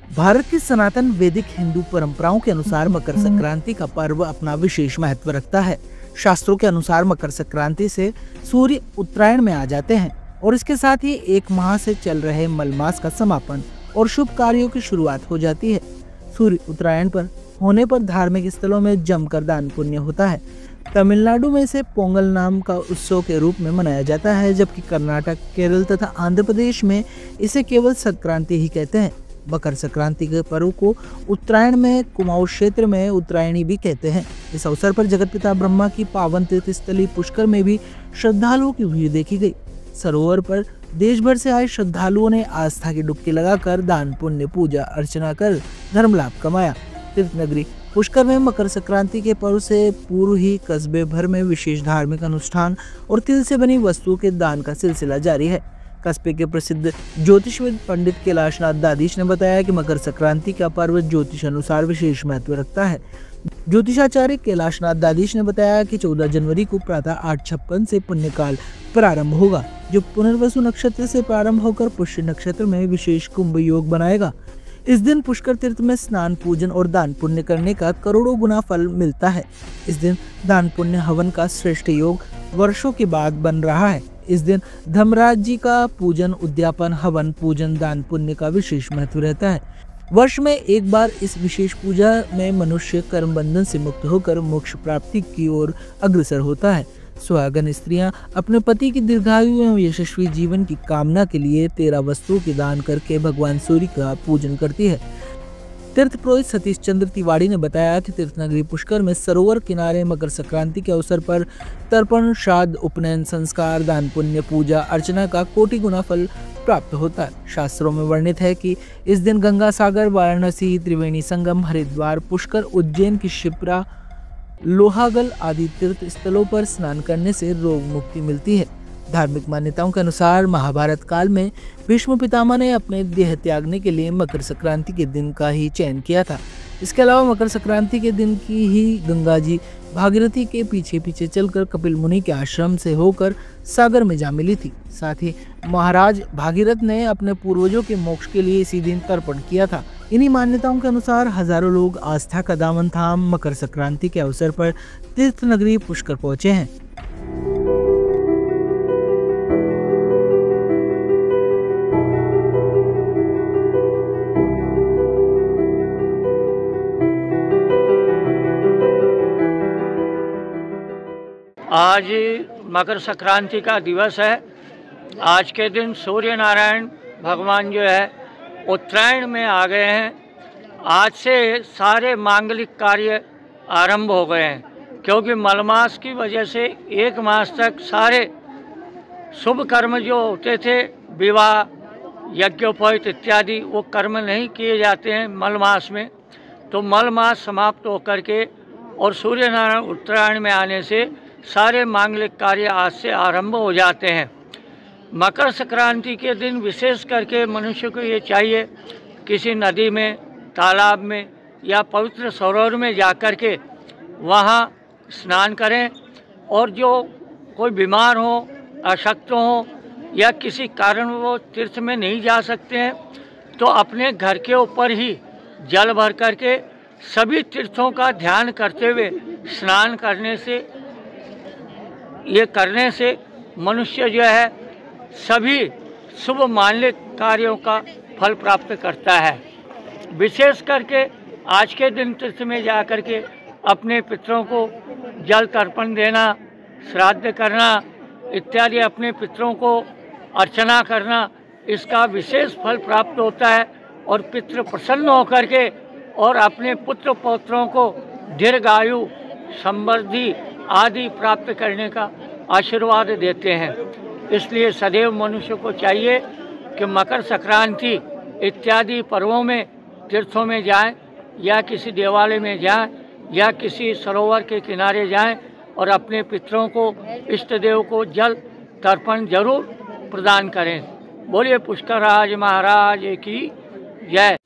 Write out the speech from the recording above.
भारत की सनातन वैदिक हिंदू परंपराओं के अनुसार मकर संक्रांति का पर्व अपना विशेष महत्व रखता है। शास्त्रों के अनुसार मकर संक्रांति से सूर्य उत्तरायण में आ जाते हैं और इसके साथ ही एक माह से चल रहे मलमास का समापन और शुभ कार्यों की शुरुआत हो जाती है। सूर्य उत्तरायण पर होने पर धार्मिक स्थलों में जमकर दान पुण्य होता है। तमिलनाडु में इसे पोंगल नाम का उत्सव के रूप में मनाया जाता है, जबकि कर्नाटक, केरल तथा आंध्र प्रदेश में इसे केवल संक्रांति ही कहते हैं। मकर संक्रांति के पर्व को उत्तरायण में कुमाऊं क्षेत्र में उत्तरायणी भी कहते हैं। इस अवसर पर जगत पिता ब्रह्मा की पावन तीर्थ स्थली पुष्कर में भी श्रद्धालुओं की भीड़ देखी गई। सरोवर पर देश भर से आए श्रद्धालुओं ने आस्था की डुबकी लगाकर दान पुण्य, पूजा अर्चना कर धर्म लाभ कमाया। तीर्थ नगरी पुष्कर में मकर संक्रांति के पर्व से पूर्व ही कस्बे भर में विशेष धार्मिक अनुष्ठान और तिल से बनी वस्तुओं के दान का सिलसिला जारी है। कस्बे के प्रसिद्ध ज्योतिषविद पंडित कैलाशनाथ दादीश ने बताया कि मकर संक्रांति का पर्व ज्योतिष अनुसार विशेष महत्व रखता है। ज्योतिषाचार्य कैलाशनाथ दादीश ने बताया कि 14 जनवरी को प्रातः 8:56 से पुण्यकाल प्रारंभ होगा, जो पुनर्वसु नक्षत्र से प्रारंभ होकर पुष्य नक्षत्र में विशेष कुंभ योग बनाएगा। इस दिन पुष्कर तीर्थ में स्नान, पूजन और दान पुण्य करने का करोड़ों गुना फल मिलता है। इस दिन दान पुण्य हवन का श्रेष्ठ योग वर्षों के बाद बन रहा है। इस दिन धर्मराज जी का पूजन, उद्यापन, हवन, पूजन, दान पुण्य का विशेष महत्व रहता है। वर्ष में एक बार इस विशेष पूजा में मनुष्य कर्म बंधन से मुक्त होकर मोक्ष प्राप्ति की ओर अग्रसर होता है। सुहागन स्त्रियां अपने पति की दीर्घायु एवं यशस्वी जीवन की कामना के लिए 13 वस्तुओं के दान करके भगवान सूर्य का पूजन करती है। तीर्थ पुरोहित सतीश चंद्र तिवारी ने बताया कि तीर्थ नगरी पुष्कर में सरोवर किनारे मकर संक्रांति के अवसर पर तर्पण, श्राद्ध, उपनयन संस्कार, दान पुण्य, पूजा अर्चना का कोटि गुना फल प्राप्त होता है। शास्त्रों में वर्णित है कि इस दिन गंगा सागर, वाराणसी, त्रिवेणी संगम, हरिद्वार, पुष्कर, उज्जैन की शिप्रा, लोहागल आदि तीर्थ स्थलों पर स्नान करने से रोग मुक्ति मिलती है। धार्मिक मान्यताओं के अनुसार महाभारत काल में भीष्म पितामह ने अपने देह त्यागने के लिए मकर संक्रांति के दिन का ही चयन किया था। इसके अलावा मकर संक्रांति के दिन की ही गंगा जी भागीरथी के पीछे पीछे चलकर कपिल मुनि के आश्रम से होकर सागर में जा मिली थी। साथ ही महाराज भागीरथ ने अपने पूर्वजों के मोक्ष के लिए इसी दिन तर्पण किया था। इन्हीं मान्यताओं के अनुसार हजारों लोग आस्था का दामन थाम मकर संक्रांति के अवसर पर तीर्थ नगरी पुष्कर पहुंचे हैं। आज मकर संक्रांति का दिवस है। आज के दिन सूर्य नारायण भगवान जो है उत्तरायण में आ गए हैं। आज से सारे मांगलिक कार्य आरंभ हो गए हैं, क्योंकि मलमास की वजह से एक मास तक सारे शुभ कर्म जो होते थे, विवाह, यज्ञोपवीत इत्यादि, वो कर्म नहीं किए जाते हैं मलमास में। तो मलमास समाप्त होकर के और सूर्य नारायण उत्तरायण में आने से सारे मांगलिक कार्य आज से आरंभ हो जाते हैं। मकर संक्रांति के दिन विशेष करके मनुष्य को ये चाहिए किसी नदी में, तालाब में या पवित्र सरोवर में जाकर के वहाँ स्नान करें, और जो कोई बीमार हो, अशक्त हो या किसी कारण वो तीर्थ में नहीं जा सकते हैं, तो अपने घर के ऊपर ही जल भर करके सभी तीर्थों का ध्यान करते हुए स्नान करने से मनुष्य जो है सभी शुभ मांगलिक कार्यों का फल प्राप्त करता है। विशेष करके आज के दिन तीर्थ में जा कर के अपने पितरों को जल तर्पण देना, श्राद्ध करना इत्यादि, अपने पितरों को अर्चना करना, इसका विशेष फल प्राप्त होता है और पितृ प्रसन्न होकर के और अपने पुत्र पौत्रों को दीर्घायु, समृद्धि आदि प्राप्त करने का आशीर्वाद देते हैं। इसलिए सदैव मनुष्य को चाहिए कि मकर संक्रांति इत्यादि पर्वों में तीर्थों में जाएं, या किसी देवालय में जाएं, या किसी सरोवर के किनारे जाएं और अपने पितरों को, इष्ट देव को जल तर्पण जरूर प्रदान करें। बोलिए पुष्कर राज महाराज की जय।